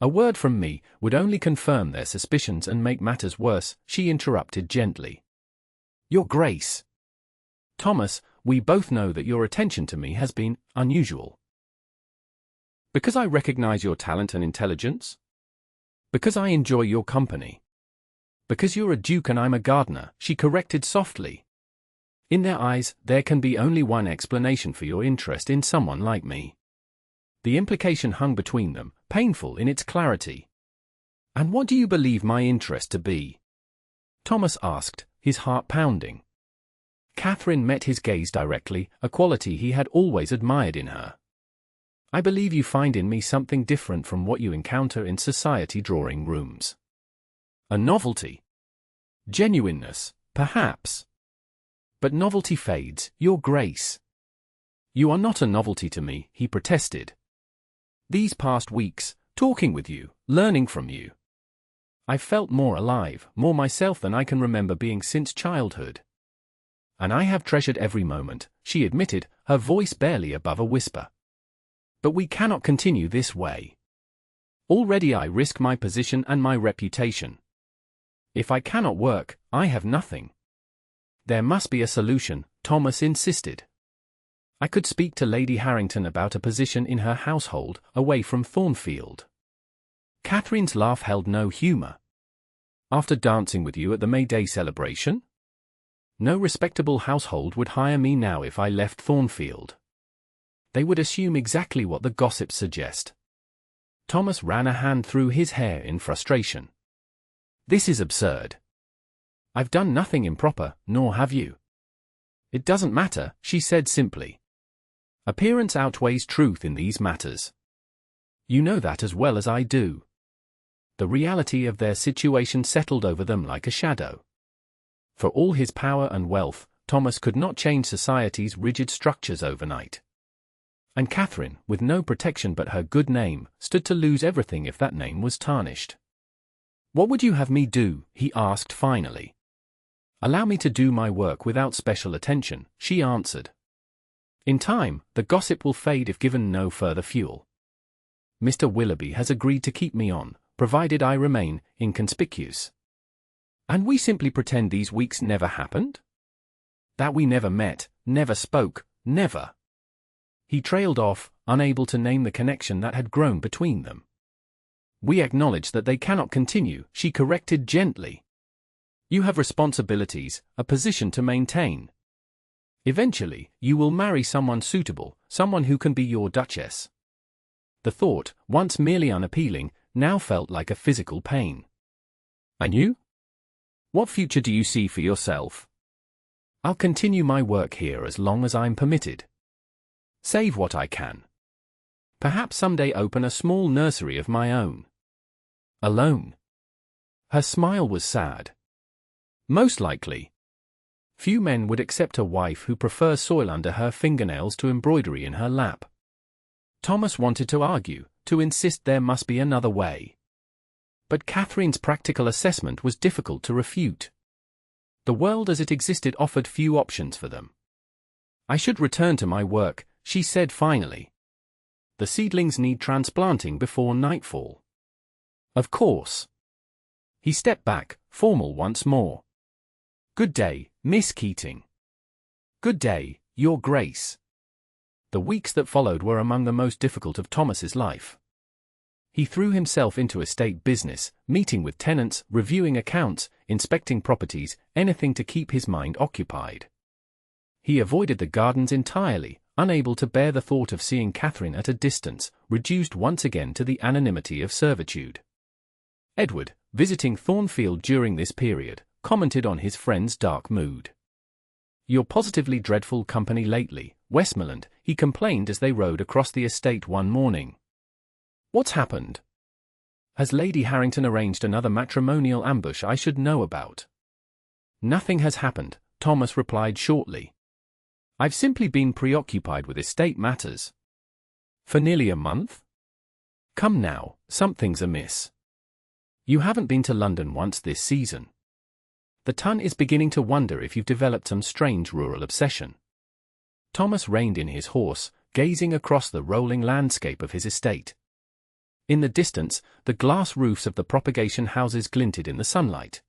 "A word from me would only confirm their suspicions and make matters worse," she interrupted gently. "Your Grace." Thomas, we both know that your attention to me has been unusual. Because I recognize your talent and intelligence? Because I enjoy your company? Because you're a duke and I'm a gardener, she corrected softly. In their eyes, there can be only one explanation for your interest in someone like me. The implication hung between them, painful in its clarity. And what do you believe my interest to be? Thomas asked, his heart pounding. Katherine met his gaze directly, a quality he had always admired in her. I believe you find in me something different from what you encounter in society drawing rooms. A novelty. Genuineness, perhaps. But novelty fades, Your Grace. You are not a novelty to me, he protested. These past weeks, talking with you, learning from you, I felt more alive, more myself than I can remember being since childhood. And I have treasured every moment, she admitted, her voice barely above a whisper. But we cannot continue this way. Already I risk my position and my reputation. If I cannot work, I have nothing. There must be a solution, Thomas insisted. I could speak to Lady Harrington about a position in her household, away from Thornfield. Catherine's laugh held no humor. After dancing with you at the May Day celebration? No respectable household would hire me now if I left Thornfield. They would assume exactly what the gossips suggest. Thomas ran a hand through his hair in frustration. This is absurd. I've done nothing improper, nor have you. It doesn't matter, she said simply. Appearance outweighs truth in these matters. You know that as well as I do. The reality of their situation settled over them like a shadow. For all his power and wealth, Thomas could not change society's rigid structures overnight. And Katherine, with no protection but her good name, stood to lose everything if that name was tarnished. What would you have me do? He asked finally. Allow me to do my work without special attention, she answered. In time, the gossip will fade if given no further fuel. Mr. Willoughby has agreed to keep me on, provided I remain inconspicuous. And we simply pretend these weeks never happened? That we never met, never spoke, never. He trailed off, unable to name the connection that had grown between them. We acknowledge that they cannot continue, she corrected gently. You have responsibilities, a position to maintain. Eventually, you will marry someone suitable, someone who can be your duchess. The thought, once merely unappealing, now felt like a physical pain. And you? What future do you see for yourself? I'll continue my work here as long as I'm permitted. Save what I can. Perhaps someday open a small nursery of my own. Alone. Her smile was sad. Most likely. Few men would accept a wife who prefers soil under her fingernails to embroidery in her lap. Thomas wanted to argue, to insist there must be another way. But Katherine's practical assessment was difficult to refute. The world as it existed offered few options for them. I should return to my work, she said finally. The seedlings need transplanting before nightfall. Of course. He stepped back, formal once more. Good day, Miss Keating. Good day, Your Grace. The weeks that followed were among the most difficult of Thomas's life. He threw himself into estate business, meeting with tenants, reviewing accounts, inspecting properties, anything to keep his mind occupied. He avoided the gardens entirely, unable to bear the thought of seeing Katherine at a distance, reduced once again to the anonymity of servitude. Edward, visiting Thornfield during this period, commented on his friend's dark mood. You're positively dreadful company lately, Westmoreland, he complained as they rode across the estate one morning. What's happened? Has Lady Harrington arranged another matrimonial ambush I should know about? Nothing has happened, Thomas replied shortly. I've simply been preoccupied with estate matters. For nearly a month? Come now, something's amiss. You haven't been to London once this season. The Ton is beginning to wonder if you've developed some strange rural obsession. Thomas reined in his horse, gazing across the rolling landscape of his estate. In the distance, the glass roofs of the propagation houses glinted in the sunlight.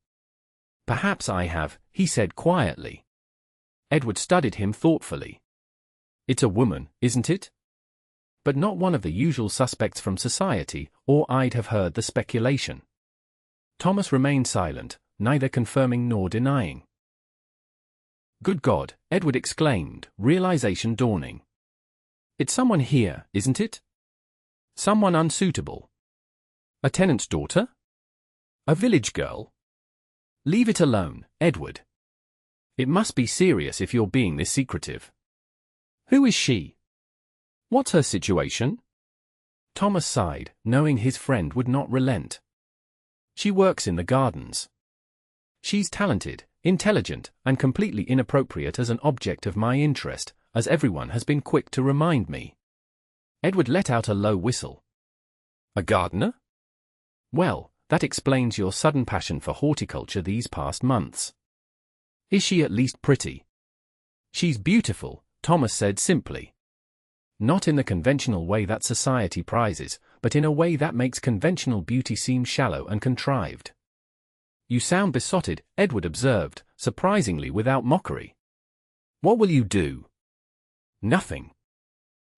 Perhaps I have, he said quietly. Edward studied him thoughtfully. It's a woman, isn't it? But not one of the usual suspects from society, or I'd have heard the speculation. Thomas remained silent, neither confirming nor denying. Good God, Edward exclaimed, realization dawning. It's someone here, isn't it? Someone unsuitable. A tenant's daughter? A village girl? Leave it alone, Edward. It must be serious if you're being this secretive. Who is she? What's her situation? Thomas sighed, knowing his friend would not relent. She works in the gardens. She's talented, intelligent, and completely inappropriate as an object of my interest, as everyone has been quick to remind me. Edward let out a low whistle. A gardener? Well, that explains your sudden passion for horticulture these past months. Is she at least pretty? She's beautiful, Thomas said simply. Not in the conventional way that society prizes, but in a way that makes conventional beauty seem shallow and contrived. You sound besotted, Edward observed, surprisingly without mockery. What will you do? Nothing.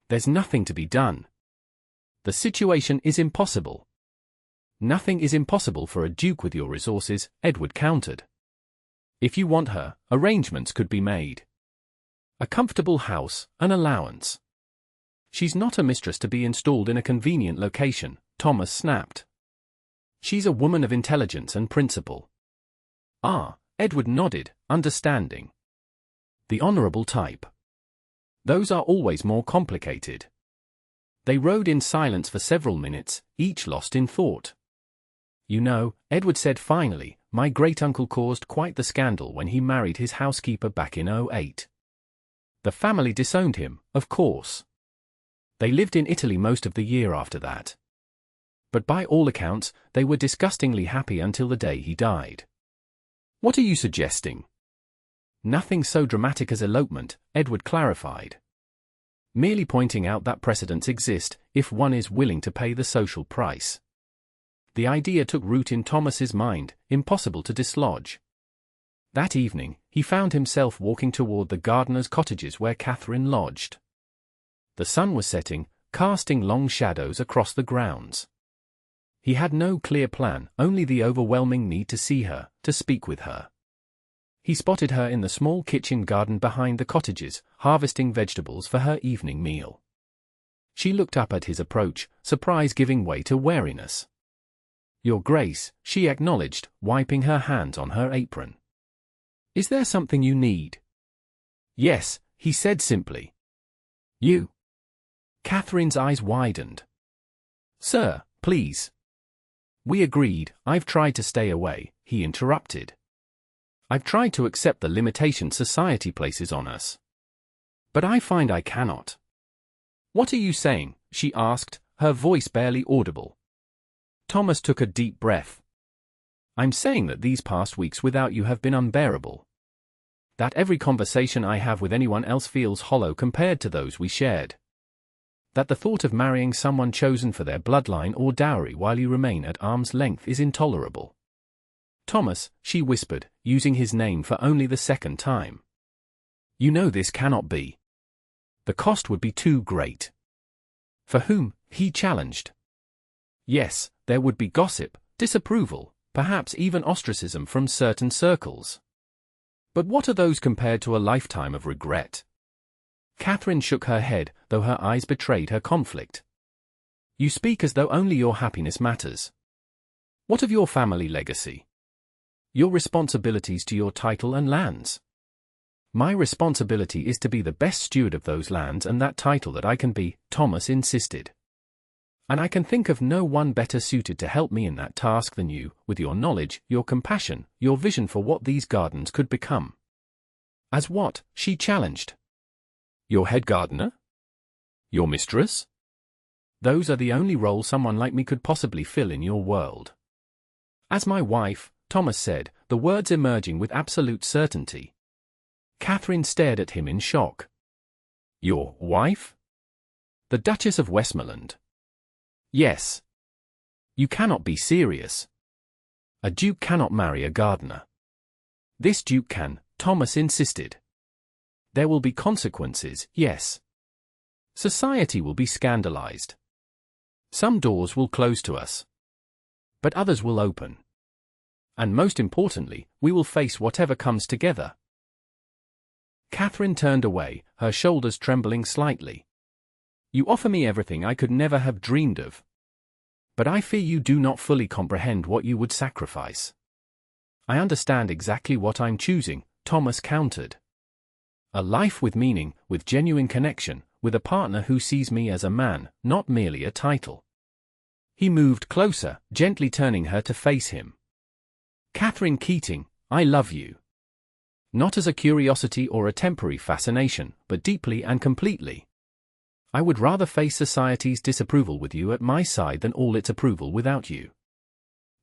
There's nothing to be done. The situation is impossible. Nothing is impossible for a duke with your resources, Edward countered. If you want her, arrangements could be made. A comfortable house, an allowance. She's not a mistress to be installed in a convenient location, Thomas snapped. She's a woman of intelligence and principle. Ah, Edward nodded, understanding. The honourable type. Those are always more complicated. They rode in silence for several minutes, each lost in thought. You know, Edward said finally, my great-uncle caused quite the scandal when he married his housekeeper back in '08. The family disowned him, of course. They lived in Italy most of the year after that. But by all accounts, they were disgustingly happy until the day he died. What are you suggesting? Nothing so dramatic as elopement, Edward clarified. Merely pointing out that precedents exist, if one is willing to pay the social price. The idea took root in Thomas's mind, impossible to dislodge. That evening, he found himself walking toward the gardeners' cottages where Katherine lodged. The sun was setting, casting long shadows across the grounds. He had no clear plan, only the overwhelming need to see her, to speak with her. He spotted her in the small kitchen garden behind the cottages, harvesting vegetables for her evening meal. She looked up at his approach, surprise giving way to wariness. Your Grace, she acknowledged, wiping her hands on her apron. Is there something you need? Yes, he said simply. You? Catherine's eyes widened. Sir, please. We agreed. I've tried to stay away, he interrupted. I've tried to accept the limitations society places on us. But I find I cannot. What are you saying? She asked, her voice barely audible. Thomas took a deep breath. I'm saying that these past weeks without you have been unbearable. That every conversation I have with anyone else feels hollow compared to those we shared. That the thought of marrying someone chosen for their bloodline or dowry while you remain at arm's length is intolerable. Thomas, she whispered, using his name for only the second time. You know this cannot be. The cost would be too great. For whom? He challenged. Yes, there would be gossip, disapproval, perhaps even ostracism from certain circles. But what are those compared to a lifetime of regret? Katherine shook her head, though her eyes betrayed her conflict. You speak as though only your happiness matters. What of your family legacy? Your responsibilities to your title and lands? My responsibility is to be the best steward of those lands and that title that I can be, Thomas insisted. And I can think of no one better suited to help me in that task than you, with your knowledge, your compassion, your vision for what these gardens could become. As what? She challenged. Your head gardener? Your mistress? Those are the only roles someone like me could possibly fill in your world. As my wife, Thomas said, the words emerging with absolute certainty. Katherine stared at him in shock. Your wife? The Duchess of Westmoreland. Yes. You cannot be serious. A duke cannot marry a gardener. This duke can, Thomas insisted. There will be consequences, yes. Society will be scandalized. Some doors will close to us. But others will open. And most importantly, we will face whatever comes together. Katherine turned away, her shoulders trembling slightly. You offer me everything I could never have dreamed of. But I fear you do not fully comprehend what you would sacrifice. I understand exactly what I'm choosing, Thomas countered. A life with meaning, with genuine connection, with a partner who sees me as a man, not merely a title. He moved closer, gently turning her to face him. Katherine Keating, I love you. Not as a curiosity or a temporary fascination, but deeply and completely. I would rather face society's disapproval with you at my side than all its approval without you.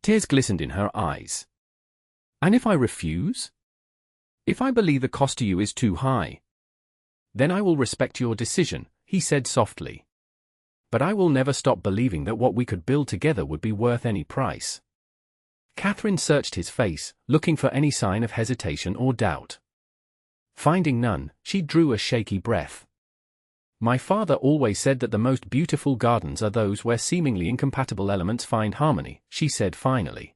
Tears glistened in her eyes. And if I refuse? If I believe the cost to you is too high? Then I will respect your decision, he said softly. But I will never stop believing that what we could build together would be worth any price. Katherine searched his face, looking for any sign of hesitation or doubt. Finding none, she drew a shaky breath. My father always said that the most beautiful gardens are those where seemingly incompatible elements find harmony, she said finally.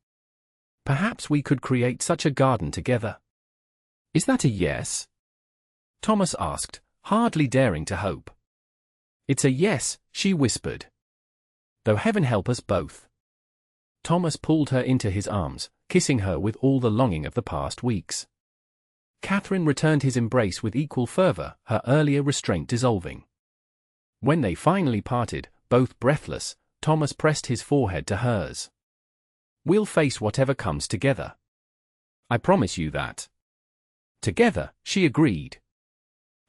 Perhaps we could create such a garden together. Is that a yes? Thomas asked, hardly daring to hope. It's a yes, she whispered. Though heaven help us both. Thomas pulled her into his arms, kissing her with all the longing of the past weeks. Katherine returned his embrace with equal fervor, her earlier restraint dissolving. When they finally parted, both breathless, Thomas pressed his forehead to hers. We'll face whatever comes together. I promise you that. Together, she agreed.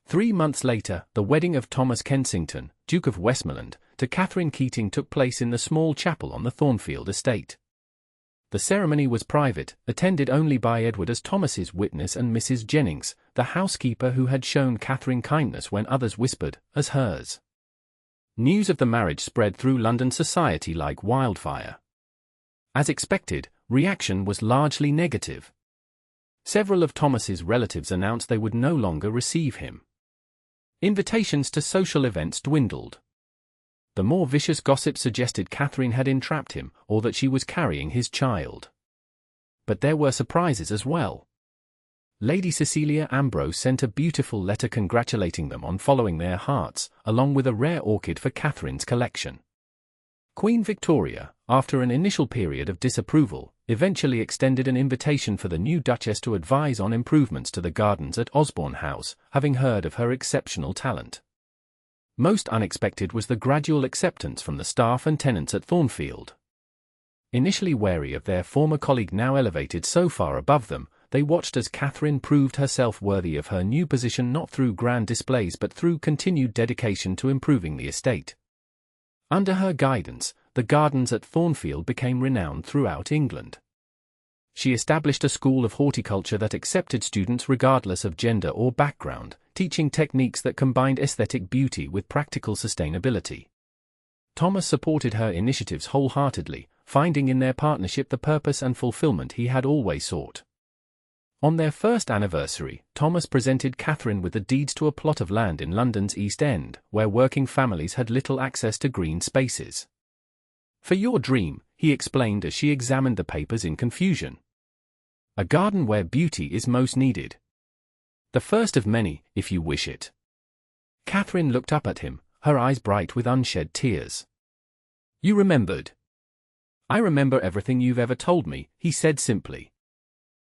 3 months later, the wedding of Thomas Kensington, Duke of Westmoreland, to Katherine Keating took place in the small chapel on the Thornfield estate. The ceremony was private, attended only by Edward as Thomas's witness and Mrs. Jennings, the housekeeper who had shown Katherine kindness when others whispered, as hers. News of the marriage spread through London society like wildfire. As expected, reaction was largely negative. Several of Thomas's relatives announced they would no longer receive him. Invitations to social events dwindled. The more vicious gossip suggested Katherine had entrapped him, or that she was carrying his child. But there were surprises as well. Lady Cecilia Ambrose sent a beautiful letter congratulating them on following their hearts, along with a rare orchid for Katherine's collection. Queen Victoria, after an initial period of disapproval, eventually extended an invitation for the new Duchess to advise on improvements to the gardens at Osborne House, having heard of her exceptional talent. Most unexpected was the gradual acceptance from the staff and tenants at Thornfield. Initially wary of their former colleague now elevated so far above them, they watched as Katherine proved herself worthy of her new position not through grand displays but through continued dedication to improving the estate. Under her guidance, the gardens at Thornfield became renowned throughout England. She established a school of horticulture that accepted students regardless of gender or background, teaching techniques that combined aesthetic beauty with practical sustainability. Thomas supported her initiatives wholeheartedly, finding in their partnership the purpose and fulfillment he had always sought. On their first anniversary, Thomas presented Katherine with the deeds to a plot of land in London's East End, where working families had little access to green spaces. For your dream, he explained as she examined the papers in confusion. A garden where beauty is most needed. The first of many, if you wish it. Katherine looked up at him, her eyes bright with unshed tears. You remembered. I remember everything you've ever told me, he said simply.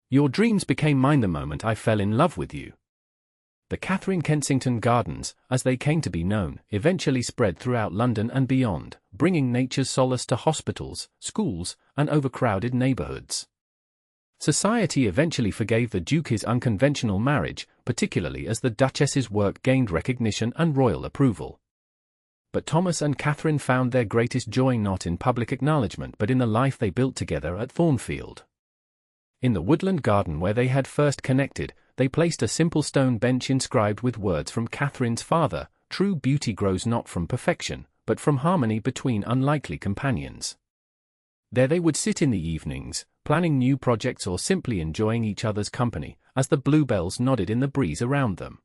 Your dreams became mine the moment I fell in love with you. The Katherine Kensington Gardens, as they came to be known, eventually spread throughout London and beyond, bringing nature's solace to hospitals, schools, and overcrowded neighborhoods. Society eventually forgave the Duke his unconventional marriage, particularly as the Duchess's work gained recognition and royal approval. But Thomas and Katherine found their greatest joy not in public acknowledgement but in the life they built together at Thornfield. In the woodland garden where they had first connected, they placed a simple stone bench inscribed with words from Katherine's father, "True beauty grows not from perfection, but from harmony between unlikely companions." There they would sit in the evenings, planning new projects or simply enjoying each other's company, as the bluebells nodded in the breeze around them.